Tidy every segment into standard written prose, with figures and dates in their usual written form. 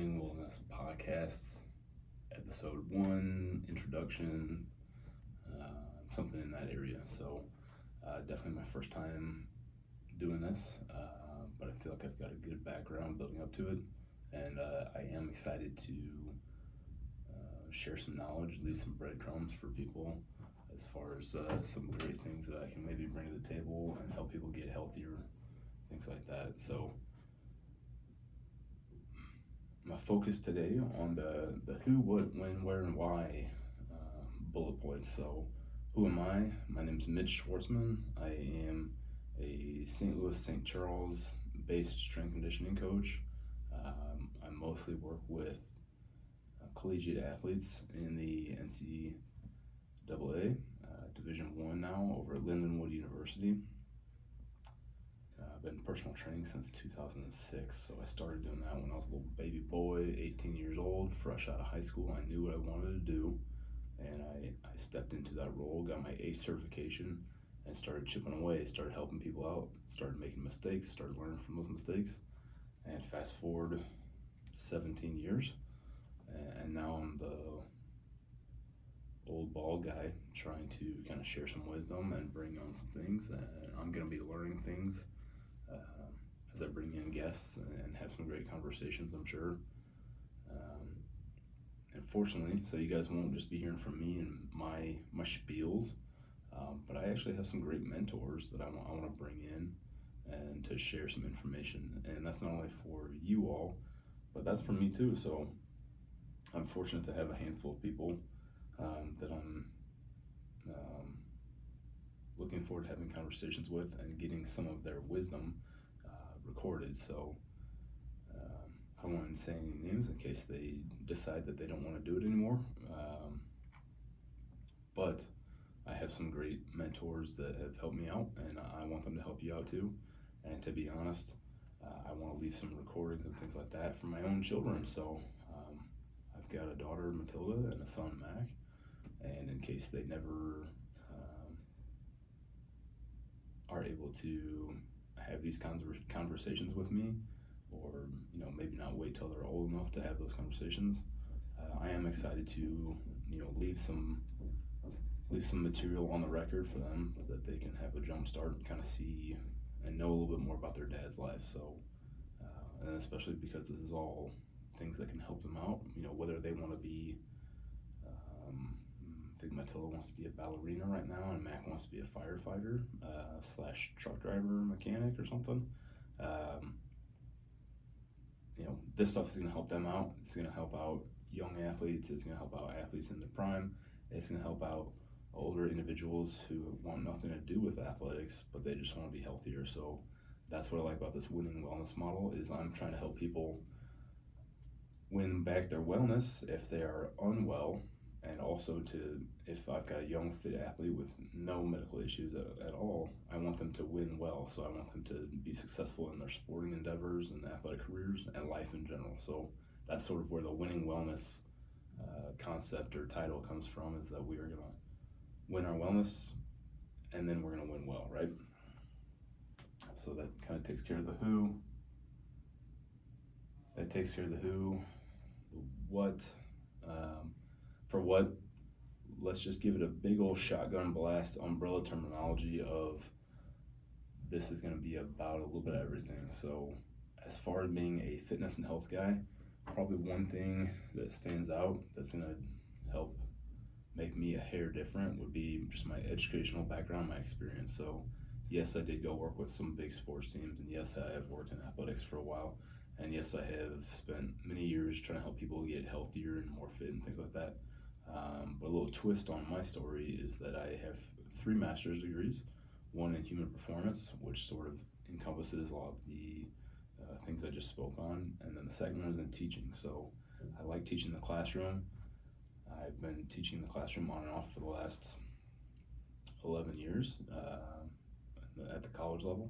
Winning Wellness Podcast, episode 1, introduction, something in that area. So, definitely my first time doing this, but I feel like I've got a good background building up to it, and I am excited to share some knowledge, leave some breadcrumbs for people as far as some great things that I can maybe bring to the table and help people get healthier, things like that. So, my focus today on the who, what, when, where, and why bullet points. So, who am I? My name is Mitch Schwartzman. I am a St. Louis, St. Charles based strength conditioning coach. I mostly work with collegiate athletes in the NCAA Division I now over at Lindenwood University. I've been personal training since 2006, so I started doing that when I was a little baby boy, 18 years old, fresh out of high school. I knew what I wanted to do, and I stepped into that role, got my ACE certification, and started chipping away, started helping people out, started making mistakes, started learning from those mistakes, and fast forward 17 years, and now I'm the old bald guy trying to kind of share some wisdom and bring on some things, and I'm going to be learning things as I bring in guests and have some great conversations, I'm sure. And fortunately, so you guys won't just be hearing from me and my spiels, but I actually have some great mentors that I want to bring in and to share some information. And that's not only for you all, but that's for me too. So I'm fortunate to have a handful of people that I'm looking forward to having conversations with and getting some of their wisdom recorded. So I won't say any names in case they decide that they don't want to do it anymore. But I have some great mentors that have helped me out, and I want them to help you out too. And to be honest, I want to leave some recordings and things like that for my own children. So I've got a daughter, Matilda, and a son, Mac. And in case they never are able to have these kinds of conversations with me, or maybe not wait till they're old enough to have those conversations, I am excited to leave some material on the record for them that they can have a jump start and kind of see and know a little bit more about their dad's life. So and especially because this is all things that can help them out, whether they want to be I think Matilda wants to be a ballerina right now, and Mac wants to be a firefighter / truck driver, mechanic, or something. This stuff is going to help them out. It's going to help out young athletes. It's going to help out athletes in their prime. It's going to help out older individuals who want nothing to do with athletics, but they just want to be healthier. So that's what I like about this winning wellness model is I'm trying to help people win back their wellness if they are unwell, and also if I've got a young fit athlete with no medical issues at all, I want them to win well. So I want them to be successful in their sporting endeavors and athletic careers and life in general. So that's sort of where the winning wellness concept or title comes from, is that we are going to win our wellness and then we're going to win well, right? So that kind of takes care of the who. That takes care of the who. The what. For what, let's just give it a big old shotgun blast umbrella terminology of this is going to be about a little bit of everything. So as far as being a fitness and health guy, probably one thing that stands out that's going to help make me a hair different would be just my educational background, my experience. So yes, I did go work with some big sports teams, and yes, I have worked in athletics for a while, and yes, I have spent many years trying to help people get healthier and more fit and things like that. But a little twist on my story is that I have 3 master's degrees, one in human performance, which sort of encompasses a lot of the things I just spoke on, and then the second one is in teaching. So I like teaching the classroom. I've been teaching the classroom on and off for the last 11 years at the college level.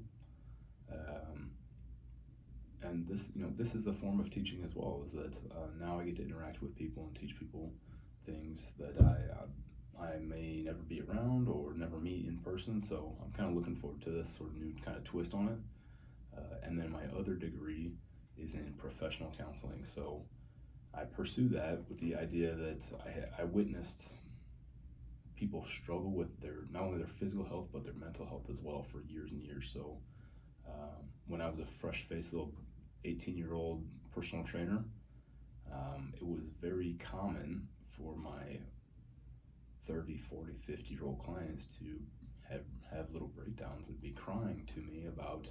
And this is a form of teaching as well, is that now I get to interact with people and teach people things that I may never be around or never meet in person. So I'm kind of looking forward to this sort of new kind of twist on it. And then my other degree is in professional counseling. So I pursue that with the idea that I witnessed people struggle with their not only their physical health but their mental health as well for years and years. So when I was a fresh-faced little 18-year-old personal trainer, it was very common for my 30, 40, 50-year-old clients to have little breakdowns and be crying to me about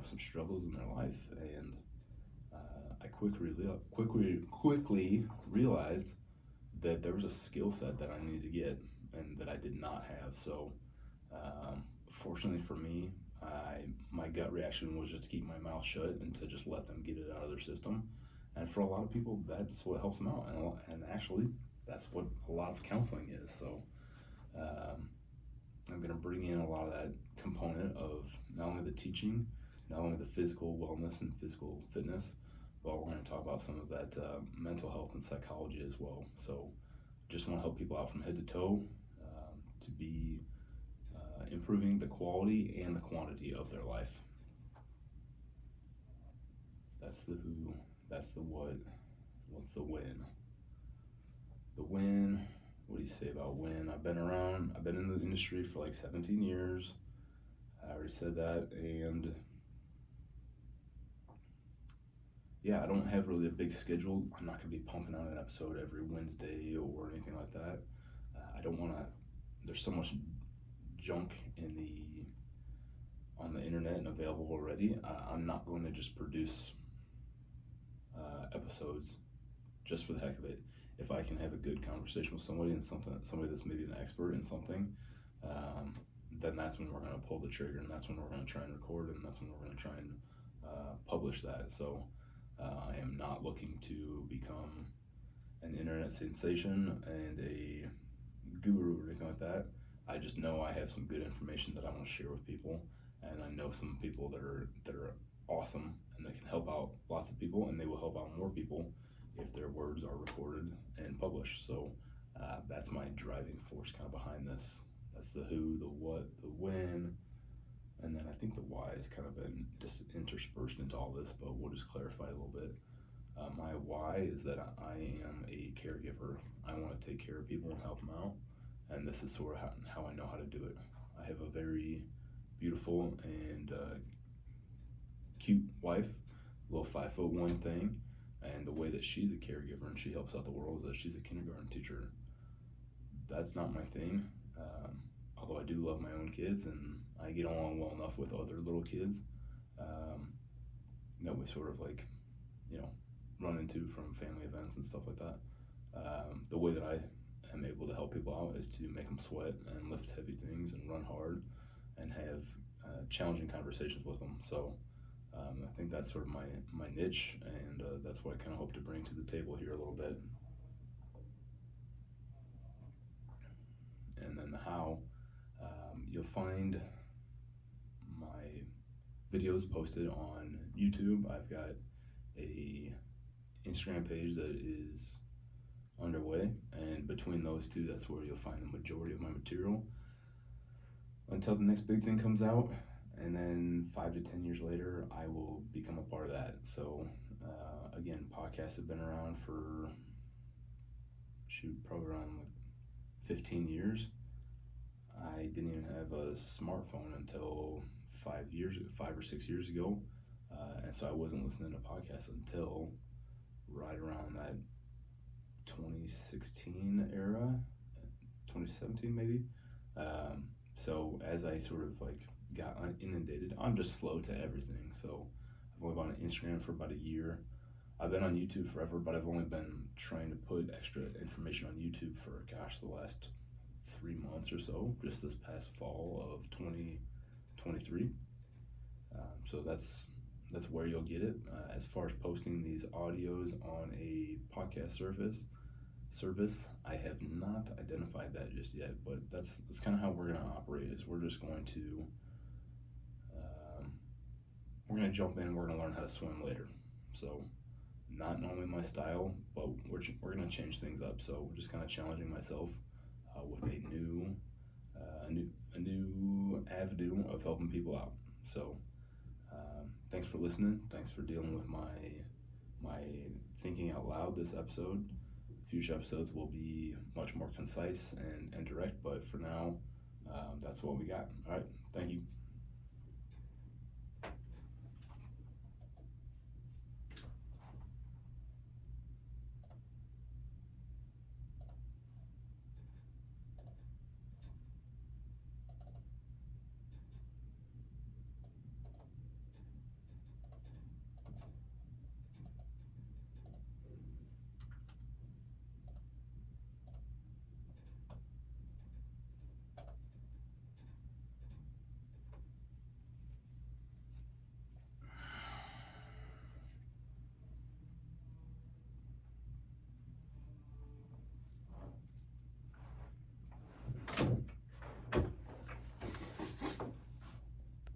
some struggles in their life. And I quickly realized that there was a skill set that I needed to get and that I did not have. So fortunately for me, my gut reaction was just to keep my mouth shut and to just let them get it out of their system. And for a lot of people, that's what helps them out. And actually, that's what a lot of counseling is. So I'm going to bring in a lot of that component of not only the teaching, not only the physical wellness and physical fitness, but we're going to talk about some of that mental health and psychology as well. So just want to help people out from head to toe to be improving the quality and the quantity of their life. That's the who, that's the what, what's the when? The when, what do you say about when? I've been in the industry for like 17 years. I already said that, and yeah, I don't have really a big schedule. I'm not going to be pumping out an episode every Wednesday or anything like that. I don't want to, there's so much junk on the internet and available already. I'm not going to just produce episodes just for the heck of it. If I can have a good conversation with somebody and somebody that's maybe an expert in something, then that's when we're going to pull the trigger, and that's when we're going to try and record, and that's when we're going to try and publish that. So I am not looking to become an internet sensation and a guru or anything like that. I just know I have some good information that I want to share with people, and I know some people that are awesome and they can help out lots of people, and they will help out more people if their words are recorded and published. So that's my driving force kind of behind this. That's the who, the what, the when, and then I think the why has kind of been just interspersed into all this, but we'll just clarify a little bit. My why is that I am a caregiver. I want to take care of people and help them out, and this is sort of how I know how to do it. I have a very beautiful and cute wife, a little 5'1" thing, and the way that she's a caregiver and she helps out the world is that she's a kindergarten teacher. That's not my thing, although I do love my own kids and I get along well enough with other little kids that we sort of run into from family events and stuff like that. The way that I am able to help people out is to make them sweat and lift heavy things and run hard and have challenging conversations with them. So I think that's sort of my niche, and that's what I kind of hope to bring to the table here a little bit. And then the how, you'll find my videos posted on YouTube. I've got a Instagram page that is underway, and between those two, that's where you'll find the majority of my material until the next big thing comes out. And then 5 to 10 years later, I will become a part of that. So again, podcasts have been around for probably around 15 years. I didn't even have a smartphone until 5 or 6 years ago, and so I wasn't listening to podcasts until right around that 2016 era, 2017 maybe. So as I sort of got inundated, I'm just slow to everything. So I've only been on Instagram for about a year. I've been on YouTube forever, but I've only been trying to put extra information on YouTube for the last 3 months or so, just this past fall of 2023. So that's where you'll get it. As far as posting these audios on a podcast service, I have not identified that just yet, but that's kind of how we're going to operate. Is we're just going to jump in. We're going to learn how to swim later. So not normally my style, but we're going to change things up. So we're just kind of challenging myself with a new avenue of helping people out. So thanks for listening. Thanks for dealing with my my thinking out loud this episode. Future episodes will be much more concise and direct, but for now, that's what we got. All right, thank you.